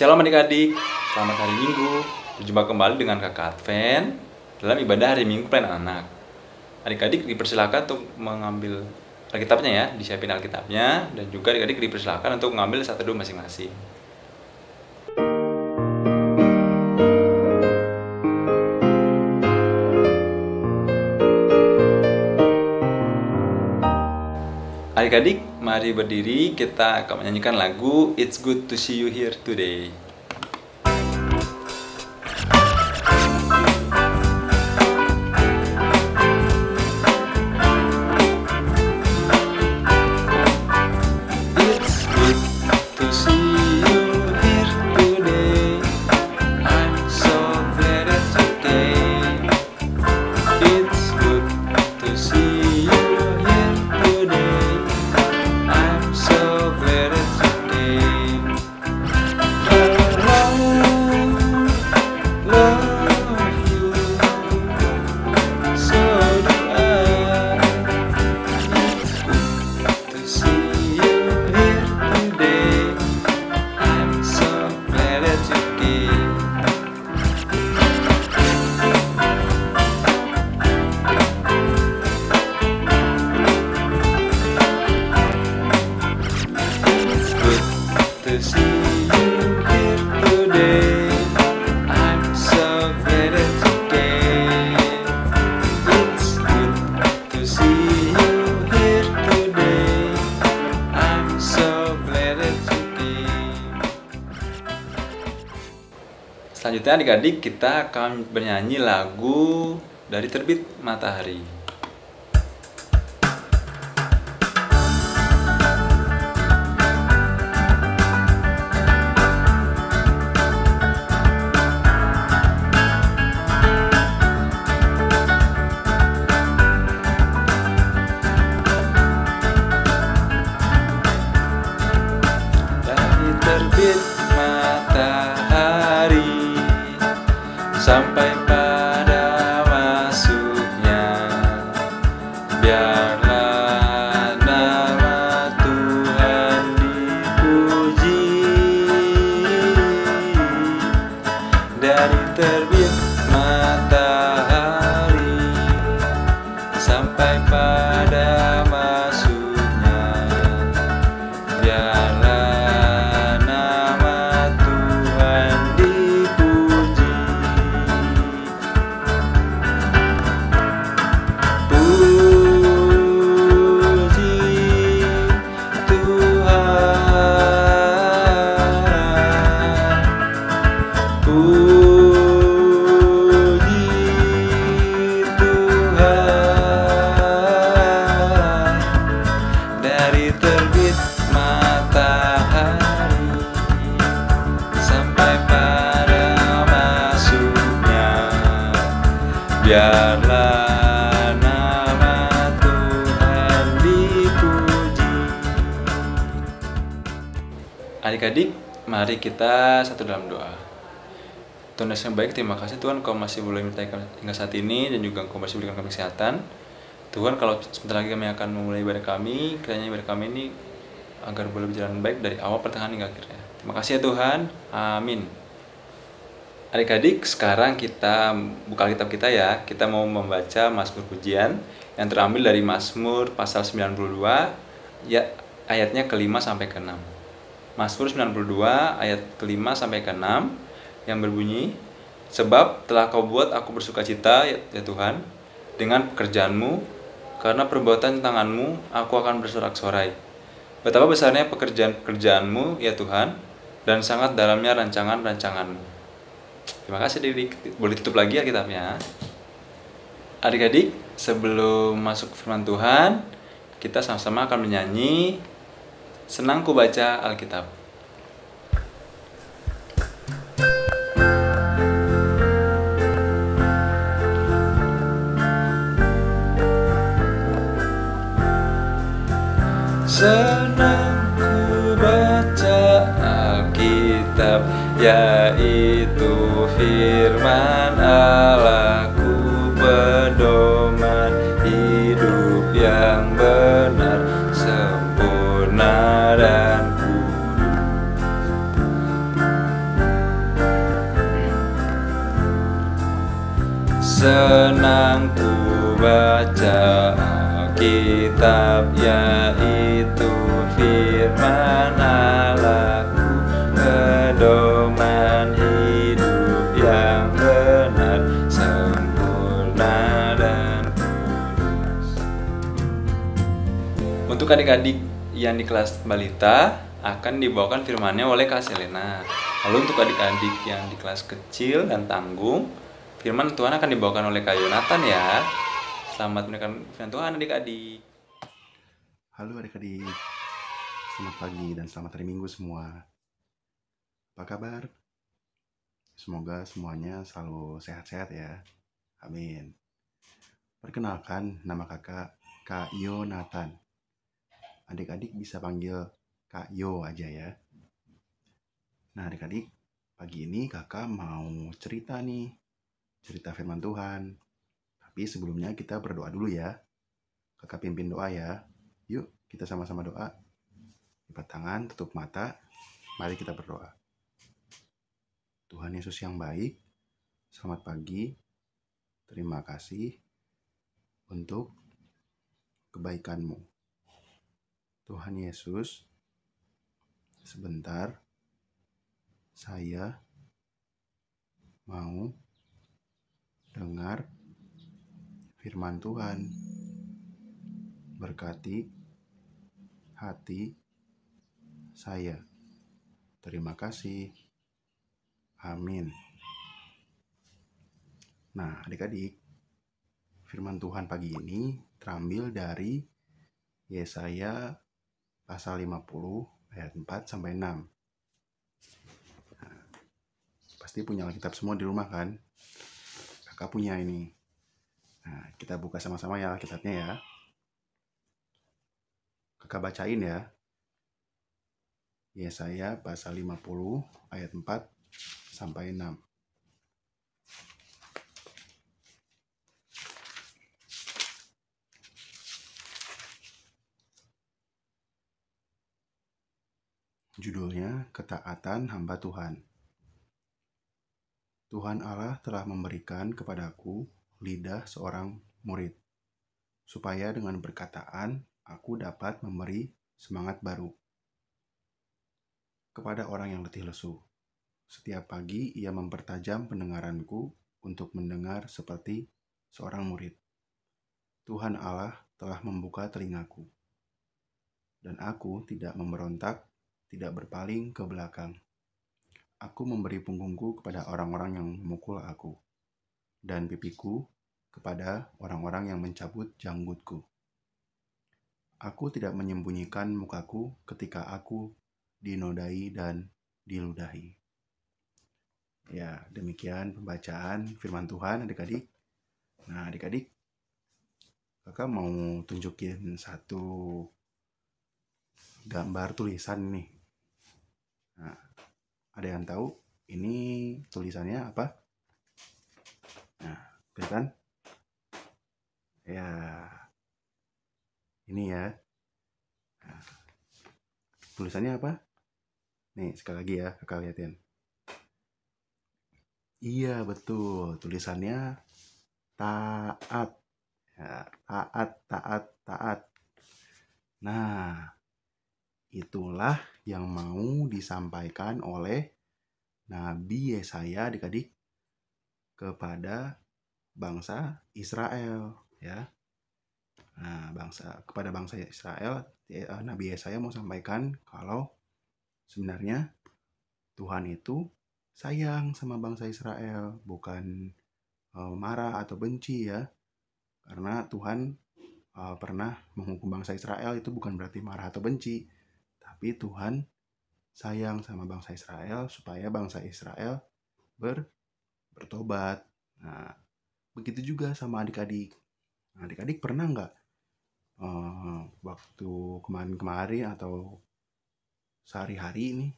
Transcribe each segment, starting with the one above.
Shalom adik-adik, selamat hari Minggu. Berjumpa kembali dengan Kakak Advent dalam ibadah hari Minggu pelayanan anak. Adik-adik dipersilakan untuk mengambil Alkitabnya ya, disiapin Alkitabnya, dan juga adik-adik dipersilakan untuk mengambil satu teduh masing-masing. Adik-adik, mari berdiri, kita akan menyanyikan lagu It's Good to See You Here Today. It's good to see you here today. I'm so glad it's okay. It's good to see you here today. I'm so glad it's okay. Love you, so do I. It's good to see you here today. I'm so glad it's okay. It's good to see you here today. I'm so glad it's okay. It's good to see you here today. I'm so glad it's okay. Selanjutnya adik-adik kita akan bernyanyi lagu dari Terbit Matahari. Dari terbit matahari sampai pada masuknya, biarlah nama Tuhan dipuji. Dari terbit matahari sampai pada masuknya, biarlah nama Tuhan dipuji. Puji Tuhan, puji Tuhan. Dari terbit matahari sampai pada masuknya, biarlah nama Tuhan dipuji. Adik-adik, mari kita satu dalam doa. Tuhan yang baik, terima kasih Tuhan Kau masih boleh menyertai hingga saat ini, dan juga Kau masih berikan kami kesehatan. Tuhan, kalau sebentar lagi kami akan memulai ibadah kami, kiranya ibadah kami ini agar boleh berjalan baik dari awal, pertengahan, hingga akhirnya. Terima kasih ya Tuhan. Amin. Adik-adik, sekarang kita buka Alkitab kita ya. Kita mau membaca Mazmur Pujian yang terambil dari Mazmur pasal 92 ya, ayatnya ke-5 sampai ke-6. Mazmur 92 ayat ke-5 sampai ke-6 yang berbunyi, sebab telah Kau buat aku bersukacita ya Tuhan dengan pekerjaanmu, karena perbuatan tanganmu aku akan bersorak-sorai. Betapa besarnya pekerjaan-pekerjaanmu ya Tuhan, dan sangat dalamnya rancangan-rancanganmu. Terima kasih adik-adik. Boleh tutup lagi Alkitabnya. Adik-adik, sebelum masuk firman Tuhan, kita sama-sama akan menyanyi Senang Ku Baca Alkitab. Senang ku baca Alkitab, yaitu firman Allahku, pedoman hidup yang benar, sempurna dan kudus. membaca Alkitab, yaitu firman Allahku, pedoman hidup yang benar, sempurna dan kudus. Untuk adik-adik yang di kelas balita akan dibawakan firman-Nya oleh Kak Selena. Lalu untuk adik-adik yang di kelas kecil dan tanggung, firman Tuhan akan dibawakan oleh Kak Yonatan ya. Selamat mendengarkan firman Tuhan adik-adik. Halo adik-adik, selamat pagi dan selamat hari Minggu semua. Apa kabar? Semoga semuanya selalu sehat-sehat ya. Amin. Perkenalkan, nama kakak Kak Yonatan. Adik-adik bisa panggil Kak Yo aja ya. Nah adik-adik, pagi ini kakak mau cerita nih, cerita firman Tuhan. Tapi sebelumnya kita berdoa dulu ya. Kakak pimpin doa ya. Yuk kita sama-sama doa. Lipat tangan, tutup mata. Mari kita berdoa. Tuhan Yesus yang baik, selamat pagi. Terima kasih untuk kebaikan-Mu. Tuhan Yesus, sebentar saya mau dengar firman Tuhan. Berkati hati saya. Terima kasih. Amin. Nah, adik-adik, firman Tuhan pagi ini terambil dari Yesaya pasal 50 ayat 4 sampai 6. Nah, pasti punya Alkitab semua di rumah kan? Kakak punya ini. Nah, kita buka sama-sama ya Alkitabnya ya. Kakak bacain ya. Yesaya pasal 50 ayat 4 sampai 6. Judulnya Ketaatan Hamba Tuhan. Tuhan Allah telah memberikan kepadaku lidah seorang murid, supaya dengan perkataan aku dapat memberi semangat baru kepada orang yang letih lesu. Setiap pagi ia mempertajam pendengaranku untuk mendengar seperti seorang murid. Tuhan Allah telah membuka telingaku, dan aku tidak memberontak, tidak berpaling ke belakang. Aku memberi punggungku kepada orang-orang yang memukul aku, dan pipiku kepada orang-orang yang mencabut janggutku. Aku tidak menyembunyikan mukaku ketika aku dinodai dan diludahi. Ya, demikian pembacaan firman Tuhan adik-adik. Nah adik-adik, kakak mau tunjukin satu gambar tulisan nih. Nah, ada yang tahu ini tulisannya apa? Nah, kelihatan? Ya, ini ya. Nah, tulisannya apa? Nih, sekali lagi ya, kakak liatin. Iya, betul. Tulisannya taat. Ya, taat, taat, taat. Nah, itulah yang mau disampaikan oleh Nabi Yesaya adik-adik kepada bangsa Israel ya. Nah, kepada bangsa Israel, Nabi Yesaya mau sampaikan kalau sebenarnya Tuhan itu sayang sama bangsa Israel, bukan marah atau benci ya. Karena Tuhan pernah menghukum bangsa Israel itu bukan berarti marah atau benci, tapi Tuhan sayang sama bangsa Israel supaya bangsa Israel bertobat. Nah, begitu juga sama adik-adik. Nah, adik-adik pernah nggak waktu kemarin-kemarin atau sehari-hari ini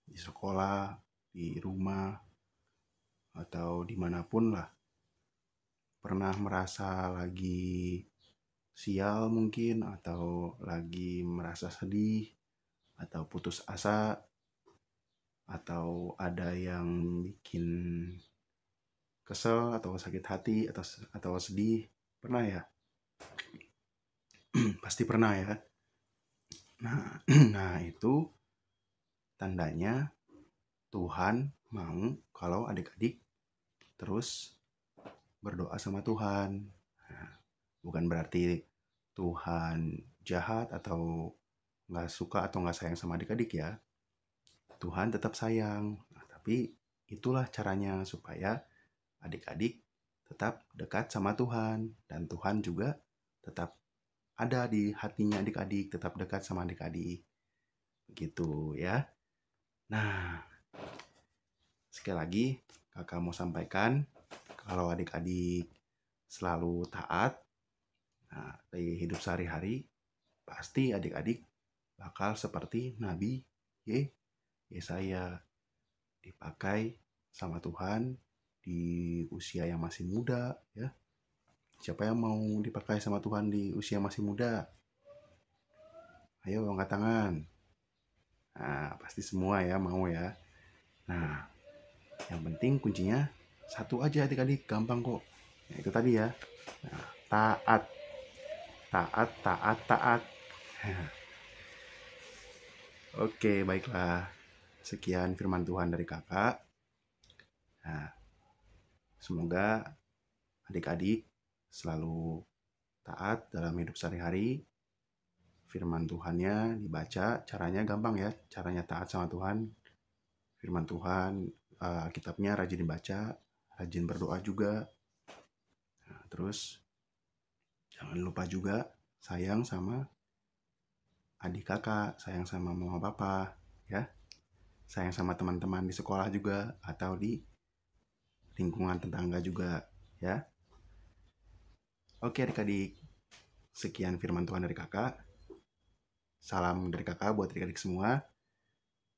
di sekolah, di rumah, atau dimanapun lah, pernah merasa lagi sial mungkin, atau lagi merasa sedih, atau putus asa, atau ada yang bikin kesel, atau sakit hati, atau sedih, pernah ya? Pasti pernah ya. Nah itu tandanya Tuhan mau kalau adik-adik terus berdoa sama Tuhan. Nah, bukan berarti Tuhan jahat atau nggak suka atau nggak sayang sama adik-adik ya. Tuhan tetap sayang. Nah, tapi itulah caranya supaya adik-adik tetap dekat sama Tuhan. Dan Tuhan juga tetap ada di hatinya adik-adik, tetap dekat sama adik-adik. Begitu ya. Nah, sekali lagi kakak mau sampaikan kalau adik-adik selalu taat di hidup sehari-hari, pasti adik-adik bakal seperti Nabi Yesaya, dipakai sama Tuhan di usia yang masih muda ya. Siapa yang mau dipakai sama Tuhan di usia masih muda? Ayo angkat tangan. Nah, pasti semua ya mau ya. Nah, yang penting kuncinya satu aja adik-adik, gampang kok. Nah, itu tadi ya. Nah, taat. Taat, taat, taat. Oke, baiklah. Sekian firman Tuhan dari kakak. Nah, semoga adik-adik selalu taat dalam hidup sehari-hari. Firman Tuhannya dibaca, caranya gampang ya. Caranya taat sama Tuhan. Firman Tuhan, kitabnya rajin dibaca, rajin berdoa juga. Nah, terus jangan lupa juga sayang sama adik kakak, sayang sama mama papa, ya. Sayang sama teman-teman di sekolah juga atau di lingkungan tetangga juga, ya. Oke adik-adik, sekian firman Tuhan dari kakak. Salam dari kakak buat adik-adik semua.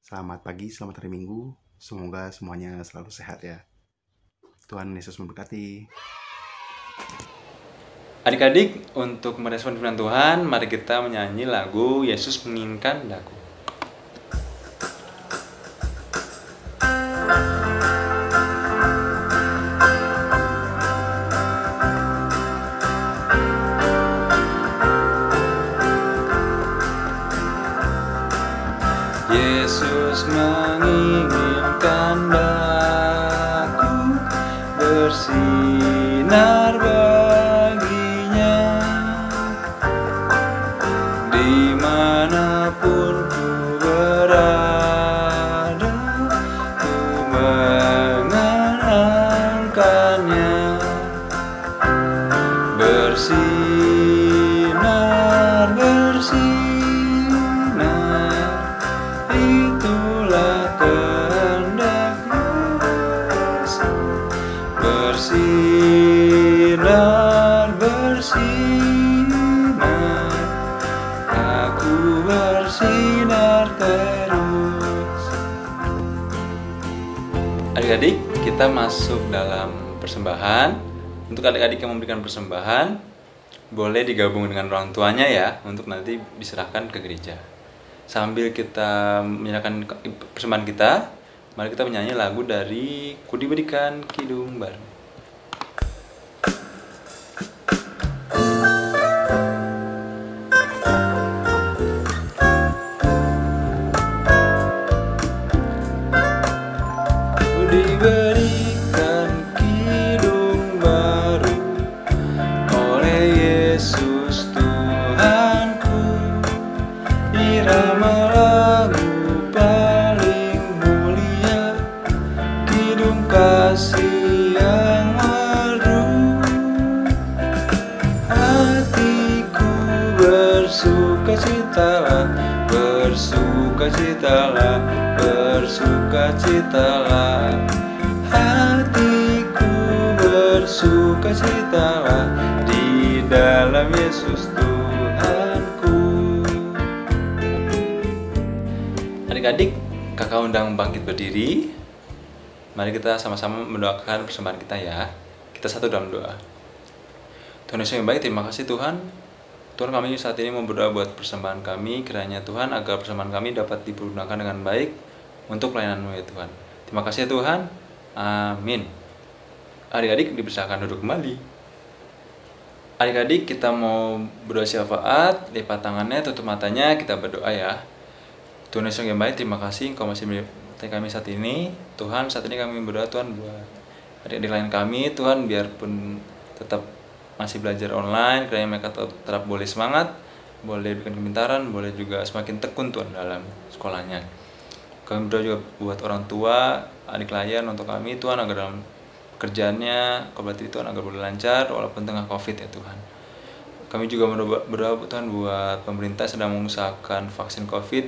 Selamat pagi, selamat hari Minggu. Semoga semuanya selalu sehat ya. Tuhan Yesus memberkati. Adik-adik, untuk merespon firman Tuhan, mari kita menyanyi lagu Yesus Menginginkan Daku. Yesus menginginkan daku bersinar baginya, dimanapun ku berada, ku mengenangkannya. Bersinar, bersinar, itulah kehendak Yesus. Bersinar, bersinar, aku bersinar terus. Adik-adik, kita masuk dalam persembahan. Untuk adik-adik yang memberikan persembahan, boleh digabung dengan orang tuanya ya, untuk nanti diserahkan ke gereja. Sambil kita menyerahkan persembahan kita, mari kita menyanyi lagu dari Ku Diberikan Kidung Baru. Ku diberikan kidung baru oleh Yesus Tuhanku, irama lagu paling mulia, kidung kasih yang merdu. Hatiku bersukacitalah, bersukacitalah, bersukacitalah. Hatiku bersukacitalah di dalam Yesus Tuhanku. Adik-adik, kakak undang bangkit berdiri. Mari kita sama-sama mendoakan persembahan kita ya. Kita satu dalam doa. Tuhan Yesus yang baik, terima kasih Tuhan. Tuhan, kami saat ini mau berdoa buat persembahan kami. Kiranya Tuhan agar persembahan kami dapat dipergunakan dengan baik untuk pelayanan-Mu ya Tuhan. Terima kasih ya Tuhan. Amin. Adik-adik dipersilakan duduk kembali. Adik-adik, kita mau berdoa syafaat, lipat tangannya, tutup matanya, kita berdoa ya. Tuhan Yesus yang baik, terima kasih Engkau masih menyertai kami saat ini. Tuhan, saat ini kami berdoa Tuhan buat adik-adik lain kami, Tuhan, biarpun tetap masih belajar online, kiranya mereka tetap boleh semangat, boleh bikin kepintaran, boleh juga semakin tekun Tuhan dalam sekolahnya. Kami berdoa juga buat orang tua, adik klien untuk kami Tuhan, agar dalam kerjaannya, berarti Tuhan agar boleh lancar walaupun tengah COVID ya Tuhan. Kami juga berdoa Tuhan buat pemerintah sedang mengusahakan vaksin COVID,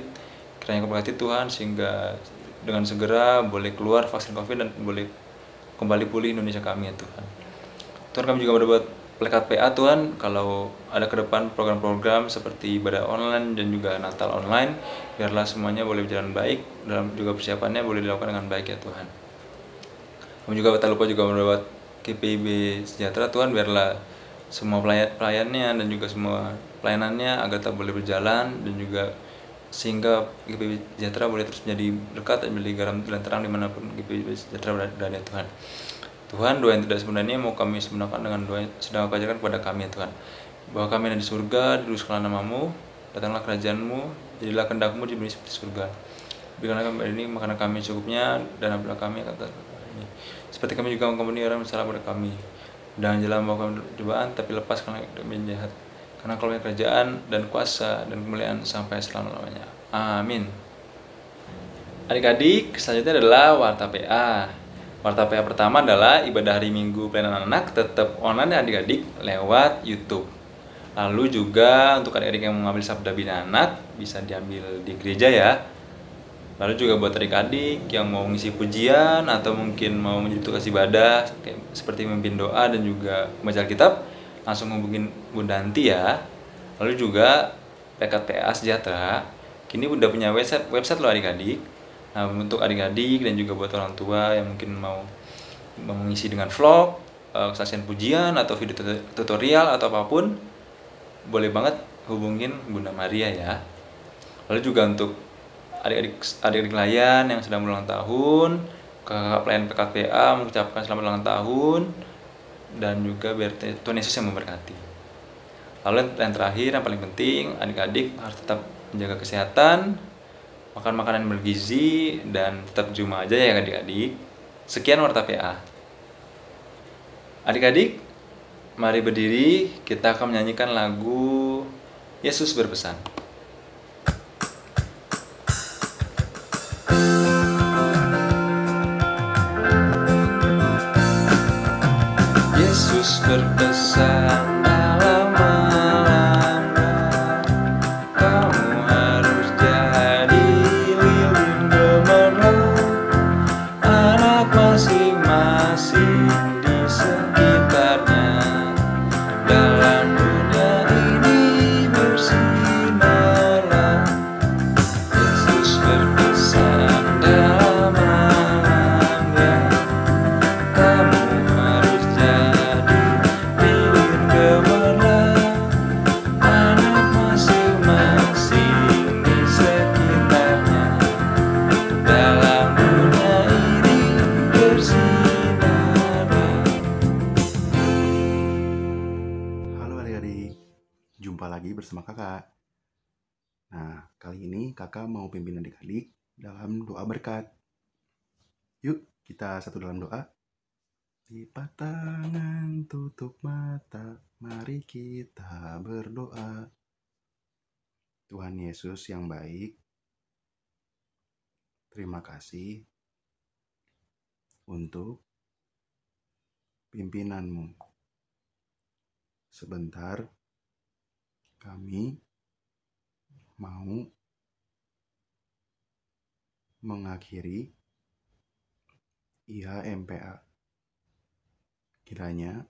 kiranya Kau berkati Tuhan sehingga dengan segera boleh keluar vaksin COVID dan boleh kembali pulih Indonesia kami ya Tuhan. Tuhan, kami juga berdoa buat Plekat PA Tuhan, kalau ada ke depan program-program seperti ibadah online dan juga Natal online, biarlah semuanya boleh berjalan baik, dalam juga persiapannya boleh dilakukan dengan baik ya Tuhan. Kami juga tak lupa juga berdoa KPIB Sejahtera Tuhan, biarlah semua pelayannya dan juga semua pelayanannya agar tak boleh berjalan, dan juga sehingga KPIB Sejahtera boleh terus menjadi berkat dan menjadi garam dan terang dimanapun KPIB Sejahtera berada ya Tuhan. Tuhan, doa yang tidak sebenarnya mau kami sempurnakan dengan doa yang sedang Kau ajarkan kepada kami ya Tuhan. Bahwa kami ada di surga, didudukkanlah namamu, datanglah kerajaanmu, jadilah kehendak-mu di bumi seperti surga. Berikanlah kami ini makanan kami cukupnya, dan ampunilah kami kata kami. Seperti kami juga mengampuni orang yang bersalah pada kami. Dan jangan membawa kami cobaan, tapi lepaskanlah kami dari jahat. Karena Kau punya kerajaan dan kuasa dan kemuliaan sampai selama-lamanya. Amin. Adik-adik, selanjutnya adalah Warta PA. Warta PA pertama adalah ibadah hari Minggu pelayanan anak tetap online ya adik-adik lewat YouTube. Lalu juga untuk adik-adik yang mengambil sabda bina anak bisa diambil di gereja ya. Lalu juga buat adik-adik yang mau ngisi pujian atau mungkin mau menjadi tugas ibadah seperti memimpin doa dan juga membaca Alkitab, langsung hubungin Bunda Anti ya. Lalu juga PKTA Sejahtera kini udah punya website loh adik-adik. Nah, untuk adik-adik dan juga buat orang tua yang mungkin mau mengisi dengan vlog, kesaksian pujian atau video tutorial atau apapun, boleh banget hubungin Bunda Maria ya. Lalu juga untuk adik-adik klien yang sedang berulang tahun, kakak pelayan PKPA mengucapkan selamat ulang tahun, dan juga biar Tuhan Yesus yang memberkati. Lalu yang terakhir, yang paling penting, adik-adik harus tetap menjaga kesehatan, makan makanan bergizi, dan tetap Juma aja ya adik-adik. Sekian Warta PA. Adik-adik, mari berdiri, kita akan menyanyikan lagu Yesus Berpesan. Yesus berpesan dalam malam, kamu harus jadi lilin gemerlap, anak masing-masing di sekitarnya, dalam dunia ini bersinarlah. Yesus berpesan dalam malamnya, kamu harus jadi lilin gemerlap, anak masing-masing di sekitarnya, dalam dunia ini bersinarlah. Halo adik-adik, jumpa lagi bersama kakak. Nah, kali ini kakak mau pimpin adik-adik dalam doa berkat. Yuk, kita satu dalam doa. Lipat tangan, tutup mata, mari kita berdoa. Tuhan Yesus yang baik, terima kasih untuk pimpinanmu. Sebentar, kami mau mengakhiri IHMPA. Kiranya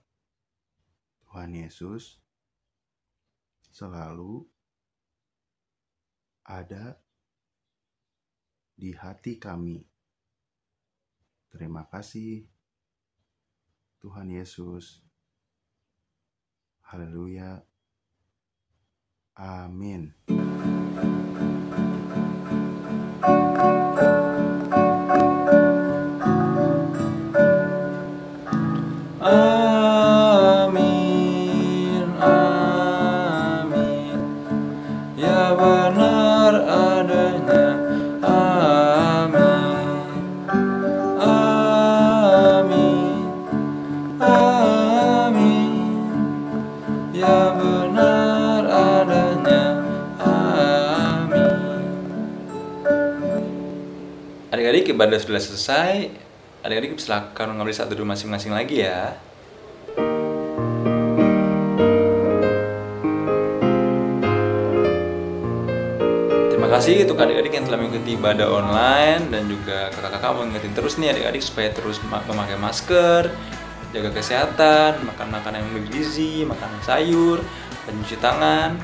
Tuhan Yesus selalu ada di hati kami. Terima kasih Tuhan Yesus. Haleluya. Amin. Amin, ya benar adanya. Amin, amin, amin, ya benar adanya. Amin. Adik-adik, ibadah sudah selesai. Adik-adik silakan mengambil saat duduk masing-masing lagi ya. Terima kasih untuk adik-adik yang telah mengikuti ibadah online, dan juga kakak-kakak mau ingetin terus nih adik-adik supaya terus memakai masker, jaga kesehatan, makan makanan yang bergizi, makan sayur, dan cuci tangan.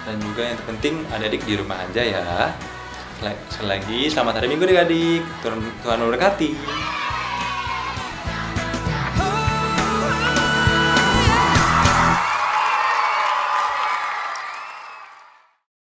Dan juga yang terpenting adik-adik di rumah aja ya. Sekali lagi selamat hari Minggu adik-adik. Tuhan memberkati.